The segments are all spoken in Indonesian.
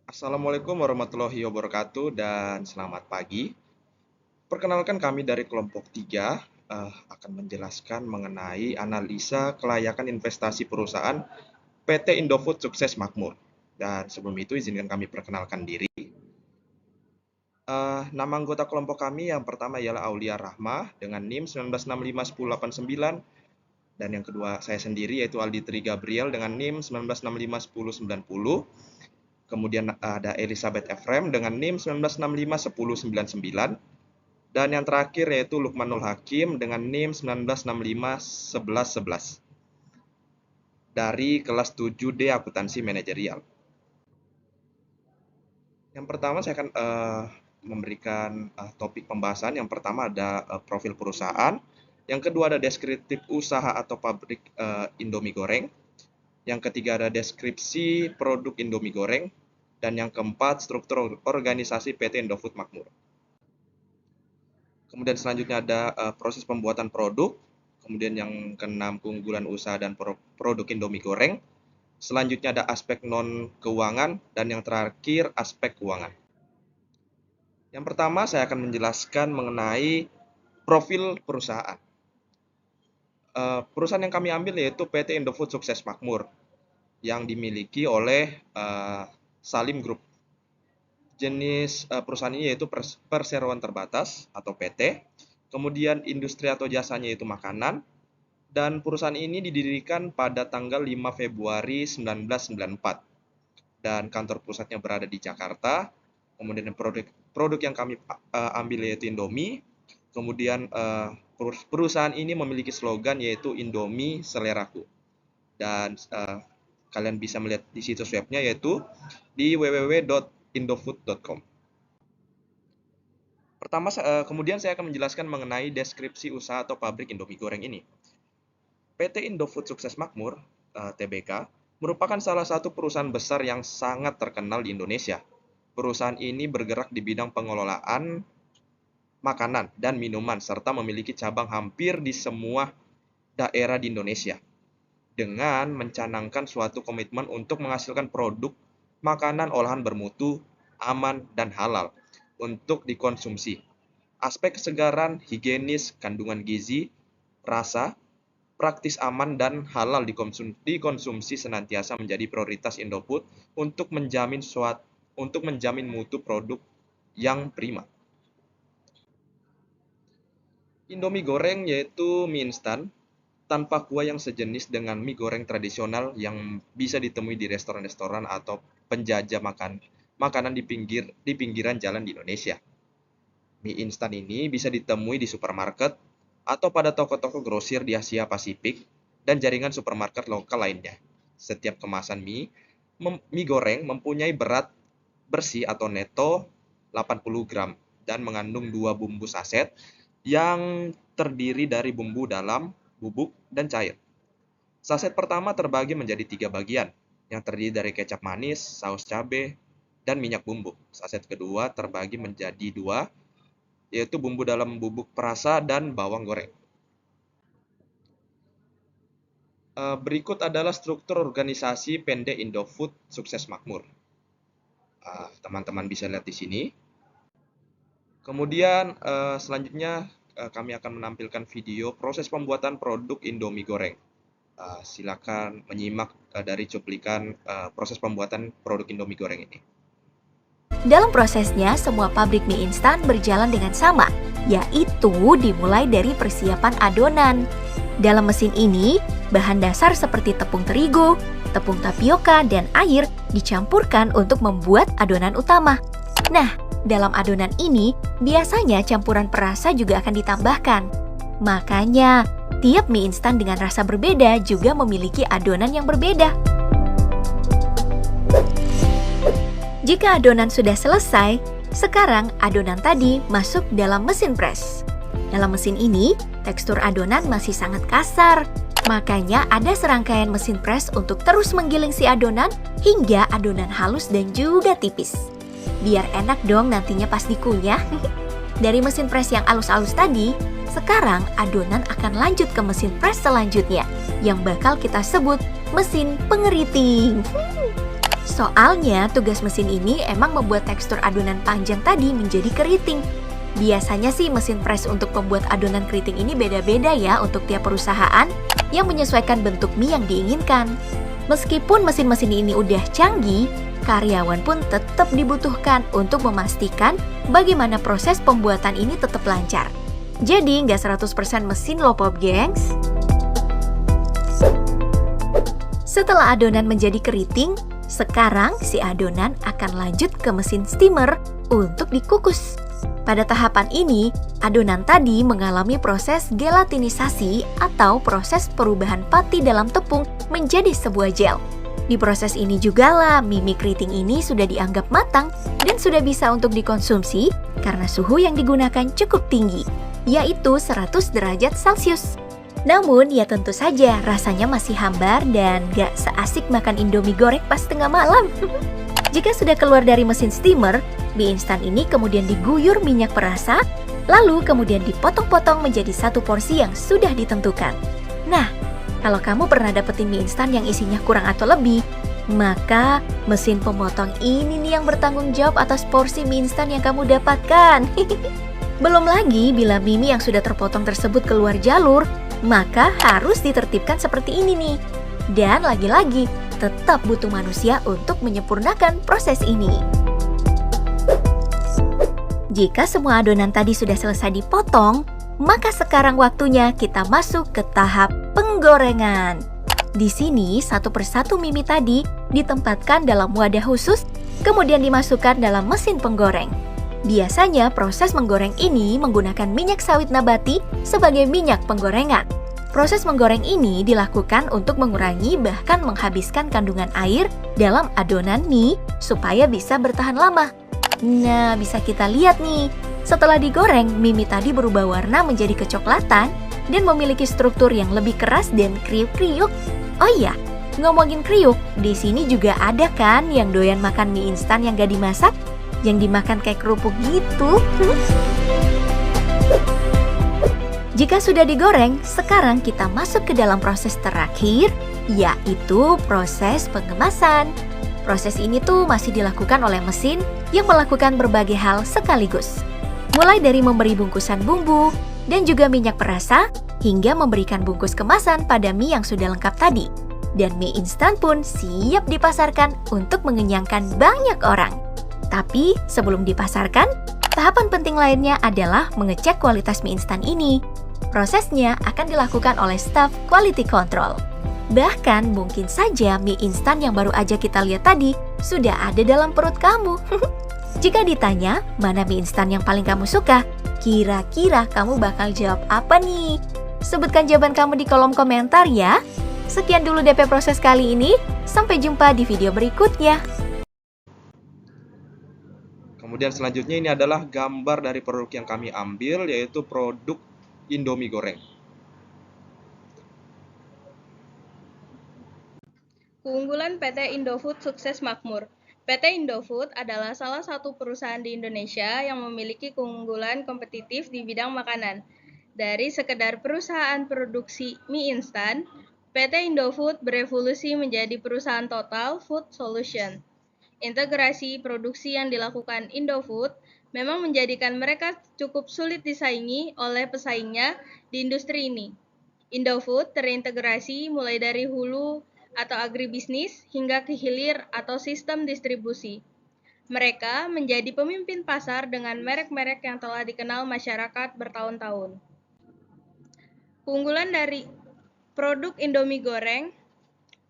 Assalamualaikum warahmatullahi wabarakatuh dan selamat pagi. Perkenalkan kami dari kelompok 3 akan menjelaskan mengenai analisa kelayakan investasi perusahaan PT Indofood Sukses Makmur. Dan sebelum itu izinkan kami perkenalkan diri. Nama anggota kelompok kami yang pertama ialah Aulia Rahma dengan NIM 19651089 dan yang kedua saya sendiri yaitu Aldi Tri Gabriel dengan NIM 19651090. Kemudian ada Elizabeth Efrem dengan NIM 19651099 dan yang terakhir yaitu Lukmanul Hakim dengan NIM 19651111 dari kelas 7D Akuntansi Manajerial. Yang pertama saya akan memberikan topik pembahasan. Yang pertama ada profil perusahaan, yang kedua ada deskriptif usaha atau pabrik Indomie goreng, yang ketiga ada deskripsi produk Indomie goreng, dan yang keempat struktur organisasi PT Indofood Makmur. Kemudian selanjutnya ada proses pembuatan produk, kemudian yang keenam keunggulan usaha dan produk Indomie goreng. Selanjutnya ada aspek non keuangan dan yang terakhir aspek keuangan. Yang pertama saya akan menjelaskan mengenai profil perusahaan. Perusahaan yang kami ambil yaitu PT Indofood Sukses Makmur yang dimiliki oleh Salim Group. Jenis perusahaan ini yaitu perseroan terbatas atau PT, kemudian industri atau jasanya yaitu makanan, dan perusahaan ini didirikan pada tanggal 5 Februari 1994 dan kantor pusatnya berada di Jakarta. Kemudian produk yang kami ambil yaitu Indomie. Kemudian perusahaan ini memiliki slogan yaitu Indomie Seleraku. Dan kalian bisa melihat di situs webnya yaitu di www.indofood.com. Kemudian saya akan menjelaskan mengenai deskripsi usaha atau pabrik Indomie goreng ini. PT Indofood Sukses Makmur, TBK, merupakan salah satu perusahaan besar yang sangat terkenal di Indonesia. Perusahaan ini bergerak di bidang pengelolaan makanan dan minuman serta memiliki cabang hampir di semua daerah di Indonesia. Dengan mencanangkan suatu komitmen untuk menghasilkan produk makanan olahan bermutu, aman, dan halal untuk dikonsumsi. Aspek kesegaran, higienis, kandungan gizi, rasa, praktis aman, dan halal dikonsumsi senantiasa menjadi prioritas Indofood untuk menjamin mutu produk yang prima. Indomie goreng yaitu mie instan tanpa kuah yang sejenis dengan mie goreng tradisional yang bisa ditemui di restoran-restoran atau penjajah makanan di pinggiran jalan di Indonesia. Mie instan ini bisa ditemui di supermarket atau pada toko-toko grosir di Asia Pasifik dan jaringan supermarket lokal lainnya. Setiap kemasan mie goreng mempunyai berat bersih atau neto 80 gram dan mengandung 2 bumbu saset yang terdiri dari bumbu dalam, bubuk, dan cair. Saset pertama terbagi menjadi 3 bagian, yang terdiri dari kecap manis, saus cabai, dan minyak bumbu. Saset kedua terbagi menjadi 2, yaitu bumbu dalam bubuk perasa dan bawang goreng. Berikut adalah struktur organisasi PT Indofood Sukses Makmur. Teman-teman bisa lihat di sini. Kemudian selanjutnya kami akan menampilkan video proses pembuatan produk Indomie goreng. Silakan menyimak dari cuplikan proses pembuatan produk Indomie goreng ini. Dalam prosesnya, semua pabrik mie instan berjalan dengan sama, yaitu dimulai dari persiapan adonan. Dalam mesin ini, bahan dasar seperti tepung terigu, tepung tapioka, dan air dicampurkan untuk membuat adonan utama. Nah, dalam adonan ini, biasanya campuran perasa juga akan ditambahkan. Makanya, tiap mie instan dengan rasa berbeda juga memiliki adonan yang berbeda. Jika adonan sudah selesai, sekarang adonan tadi masuk dalam mesin press. Dalam mesin ini, tekstur adonan masih sangat kasar. Makanya ada serangkaian mesin press untuk terus menggiling si adonan hingga adonan halus dan juga tipis. Biar enak dong nantinya pas dikunyah. Dari mesin press yang halus-halus tadi, sekarang adonan akan lanjut ke mesin press selanjutnya yang bakal kita sebut mesin pengeriting. Soalnya tugas mesin ini emang membuat tekstur adonan panjang tadi menjadi keriting. Biasanya sih mesin press untuk pembuat adonan keriting ini beda-beda ya untuk tiap perusahaan yang menyesuaikan bentuk mie yang diinginkan. Meskipun mesin-mesin ini udah canggih, karyawan pun tetap dibutuhkan untuk memastikan bagaimana proses pembuatan ini tetap lancar. Jadi nggak 100% mesin loh Pop Gengs. Setelah adonan menjadi keriting, sekarang si adonan akan lanjut ke mesin steamer untuk dikukus. Pada tahapan ini, adonan tadi mengalami proses gelatinisasi atau proses perubahan pati dalam tepung menjadi sebuah gel. Di proses ini jugalah mie keriting ini sudah dianggap matang dan sudah bisa untuk dikonsumsi karena suhu yang digunakan cukup tinggi, yaitu 100 derajat Celcius. Namun ya tentu saja rasanya masih hambar dan gak seasik makan Indomie goreng pas tengah malam. Jika sudah keluar dari mesin steamer, mie instan ini kemudian diguyur minyak perasa, lalu kemudian dipotong-potong menjadi satu porsi yang sudah ditentukan. Nah, kalau kamu pernah dapetin mie instan yang isinya kurang atau lebih, maka mesin pemotong ini nih yang bertanggung jawab atas porsi mie instan yang kamu dapatkan. Belum lagi bila mie yang sudah terpotong tersebut keluar jalur, maka harus ditertibkan seperti ini nih. Dan lagi-lagi, tetap butuh manusia untuk menyempurnakan proses ini. Jika semua adonan tadi sudah selesai dipotong, maka sekarang waktunya kita masuk ke tahap penggorengan. Di sini, satu persatu mie tadi ditempatkan dalam wadah khusus, kemudian dimasukkan dalam mesin penggoreng. Biasanya proses menggoreng ini menggunakan minyak sawit nabati sebagai minyak penggorengan. Proses menggoreng ini dilakukan untuk mengurangi bahkan menghabiskan kandungan air dalam adonan mie supaya bisa bertahan lama. Nah, bisa kita lihat nih, setelah digoreng, mie tadi berubah warna menjadi kecoklatan dan memiliki struktur yang lebih keras dan kriuk-kriuk. Oh iya, ngomongin kriuk, di sini juga ada kan yang doyan makan mie instan yang gak dimasak, yang dimakan kayak kerupuk gitu. Jika sudah digoreng, sekarang kita masuk ke dalam proses terakhir, yaitu proses pengemasan. Proses ini tuh masih dilakukan oleh mesin yang melakukan berbagai hal sekaligus. Mulai dari memberi bungkusan bumbu dan juga minyak perasa, hingga memberikan bungkus kemasan pada mie yang sudah lengkap tadi. Dan mie instan pun siap dipasarkan untuk mengenyangkan banyak orang. Tapi sebelum dipasarkan, tahapan penting lainnya adalah mengecek kualitas mie instan ini. Prosesnya akan dilakukan oleh staf quality control. Bahkan mungkin saja mie instan yang baru aja kita lihat tadi sudah ada dalam perut kamu. Jika ditanya mana mie instan yang paling kamu suka, kira-kira kamu bakal jawab apa nih? Sebutkan jawaban kamu di kolom komentar ya. Sekian dulu DP proses kali ini. Sampai jumpa di video berikutnya. Kemudian selanjutnya ini adalah gambar dari produk yang kami ambil, yaitu produk Indomie goreng. Keunggulan PT Indofood sukses makmur. PT Indofood adalah salah satu perusahaan di Indonesia yang memiliki keunggulan kompetitif di bidang makanan. Dari sekedar perusahaan produksi mie instan, PT Indofood berevolusi menjadi perusahaan total food solution. Integrasi produksi yang dilakukan Indofood memang menjadikan mereka cukup sulit disaingi oleh pesaingnya di industri ini. Indofood terintegrasi mulai dari hulu atau agribisnis hingga ke hilir atau sistem distribusi. Mereka menjadi pemimpin pasar dengan merek-merek yang telah dikenal masyarakat bertahun-tahun. Keunggulan dari produk Indomie goreng,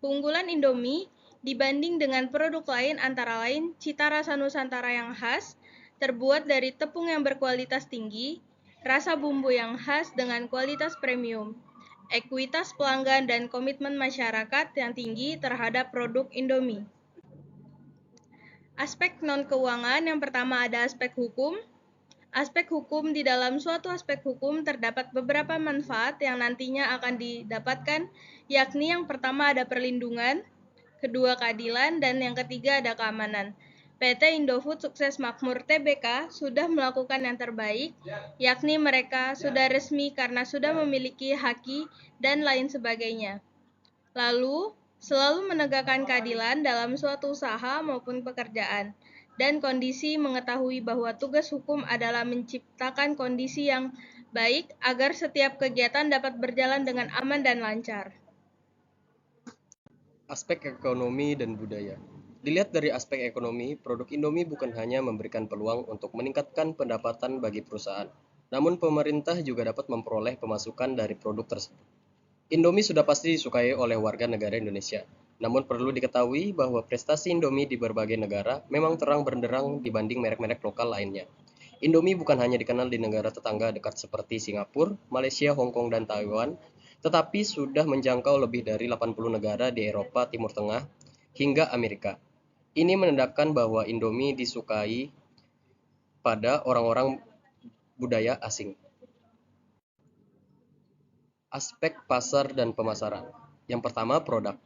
keunggulan Indomie dibanding dengan produk lain antara lain cita rasa Nusantara yang khas, terbuat dari tepung yang berkualitas tinggi, rasa bumbu yang khas dengan kualitas premium, ekuitas pelanggan dan komitmen masyarakat yang tinggi terhadap produk Indomie. Aspek non-keuangan yang pertama ada aspek hukum. Aspek hukum, di dalam suatu aspek hukum terdapat beberapa manfaat yang nantinya akan didapatkan, yakni yang pertama ada perlindungan, kedua keadilan, dan yang ketiga ada keamanan. PT Indofood Sukses Makmur Tbk sudah melakukan yang terbaik, yakni mereka sudah resmi karena sudah memiliki haki dan lain sebagainya. Lalu, selalu menegakkan keadilan dalam suatu usaha maupun pekerjaan, dan kondisi mengetahui bahwa tugas hukum adalah menciptakan kondisi yang baik agar setiap kegiatan dapat berjalan dengan aman dan lancar. Aspek ekonomi dan budaya. Dilihat dari aspek ekonomi, produk Indomie bukan hanya memberikan peluang untuk meningkatkan pendapatan bagi perusahaan, namun pemerintah juga dapat memperoleh pemasukan dari produk tersebut. Indomie sudah pasti disukai oleh warga negara Indonesia. Namun perlu diketahui bahwa prestasi Indomie di berbagai negara memang terang benderang dibanding merek-merek lokal lainnya. Indomie bukan hanya dikenal di negara tetangga dekat seperti Singapura, Malaysia, Hong Kong, dan Taiwan, tetapi sudah menjangkau lebih dari 80 negara di Eropa, Timur Tengah, hingga Amerika. Ini menandakan bahwa Indomie disukai pada orang-orang budaya asing. Aspek pasar dan pemasaran. Yang pertama, produk.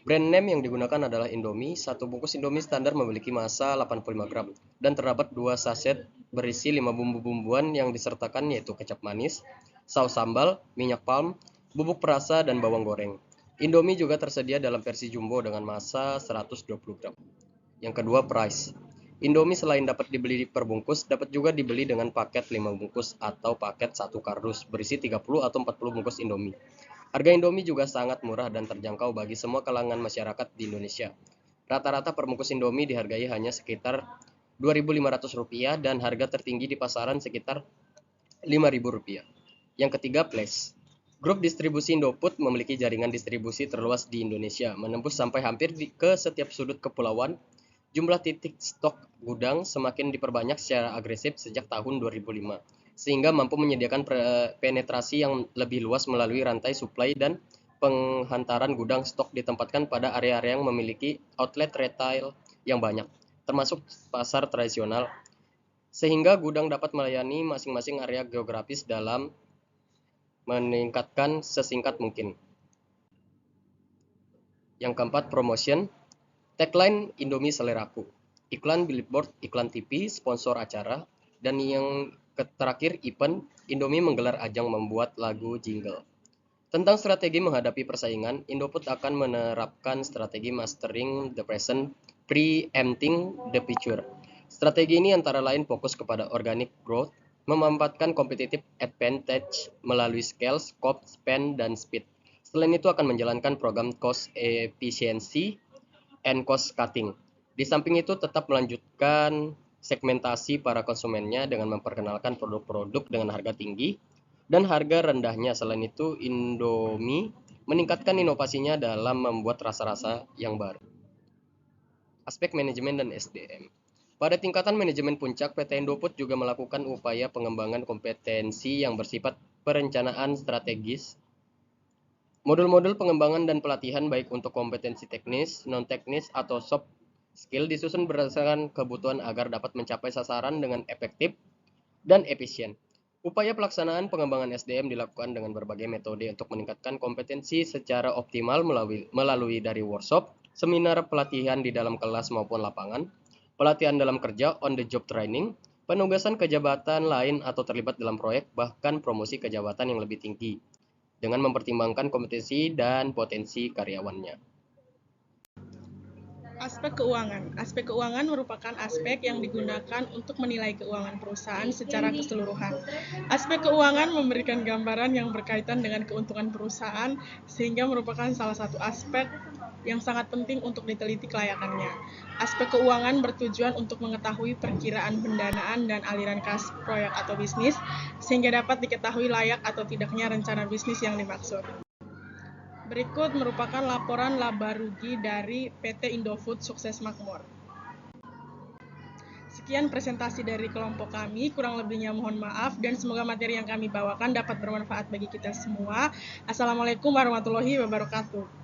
Brand name yang digunakan adalah Indomie. Satu bungkus Indomie standar memiliki massa 85 gram dan terdapat 2 saset berisi 5 bumbu-bumbuan yang disertakan yaitu kecap manis, saus sambal, minyak palm, bubuk perasa, dan bawang goreng. Indomie juga tersedia dalam versi jumbo dengan massa 120 gram. Yang kedua, price. Indomie selain dapat dibeli per bungkus, dapat juga dibeli dengan paket 5 bungkus atau paket 1 kardus berisi 30 atau 40 bungkus Indomie. Harga Indomie juga sangat murah dan terjangkau bagi semua kalangan masyarakat di Indonesia. Rata-rata per bungkus Indomie dihargai hanya sekitar Rp2.500 dan harga tertinggi di pasaran sekitar Rp5.000. Yang ketiga, place. Grup distribusi Indofood memiliki jaringan distribusi terluas di Indonesia, menembus sampai hampir ke setiap sudut kepulauan. Jumlah titik stok gudang semakin diperbanyak secara agresif sejak tahun 2005, sehingga mampu menyediakan penetrasi yang lebih luas melalui rantai suplai dan penghantaran gudang stok ditempatkan pada area-area yang memiliki outlet retail yang banyak, termasuk pasar tradisional, sehingga gudang dapat melayani masing-masing area geografis dalam meningkatkan sesingkat mungkin. Yang keempat, promotion. Tagline Indomie Seleraku. Iklan billboard, iklan TV, sponsor acara, dan yang terakhir event, Indomie menggelar ajang membuat lagu jingle. Tentang strategi menghadapi persaingan, Indofood akan menerapkan strategi mastering the present, preempting the future. Strategi ini antara lain fokus kepada organic growth, memanfaatkan competitive advantage melalui scale, scope, spend, dan speed. Selain itu akan menjalankan program cost efficiency and cost cutting. Di samping itu tetap melanjutkan segmentasi para konsumennya dengan memperkenalkan produk-produk dengan harga tinggi dan harga rendahnya. Selain itu, Indomie meningkatkan inovasinya dalam membuat rasa-rasa yang baru. Aspek manajemen dan SDM. Pada tingkatan manajemen puncak, PT Indofood juga melakukan upaya pengembangan kompetensi yang bersifat perencanaan strategis. Modul-modul pengembangan dan pelatihan baik untuk kompetensi teknis, non-teknis, atau soft skill disusun berdasarkan kebutuhan agar dapat mencapai sasaran dengan efektif dan efisien. Upaya pelaksanaan pengembangan SDM dilakukan dengan berbagai metode untuk meningkatkan kompetensi secara optimal melalui dari workshop, seminar pelatihan di dalam kelas maupun lapangan, pelatihan dalam kerja, on-the-job training, penugasan ke jabatan lain atau terlibat dalam proyek, bahkan promosi ke jabatan yang lebih tinggi, dengan mempertimbangkan kompetensi dan potensi karyawannya. Aspek keuangan. Aspek keuangan merupakan aspek yang digunakan untuk menilai keuangan perusahaan secara keseluruhan. Aspek keuangan memberikan gambaran yang berkaitan dengan keuntungan perusahaan, sehingga merupakan salah satu aspek yang sangat penting untuk diteliti kelayakannya. Aspek keuangan bertujuan untuk mengetahui perkiraan pendanaan dan aliran kas proyek atau bisnis, sehingga dapat diketahui layak atau tidaknya rencana bisnis yang dimaksud. Berikut merupakan laporan laba rugi dari PT Indofood Sukses Makmur. Sekian presentasi dari kelompok kami, kurang lebihnya mohon maaf dan semoga materi yang kami bawakan dapat bermanfaat bagi kita semua. Assalamualaikum warahmatullahi wabarakatuh.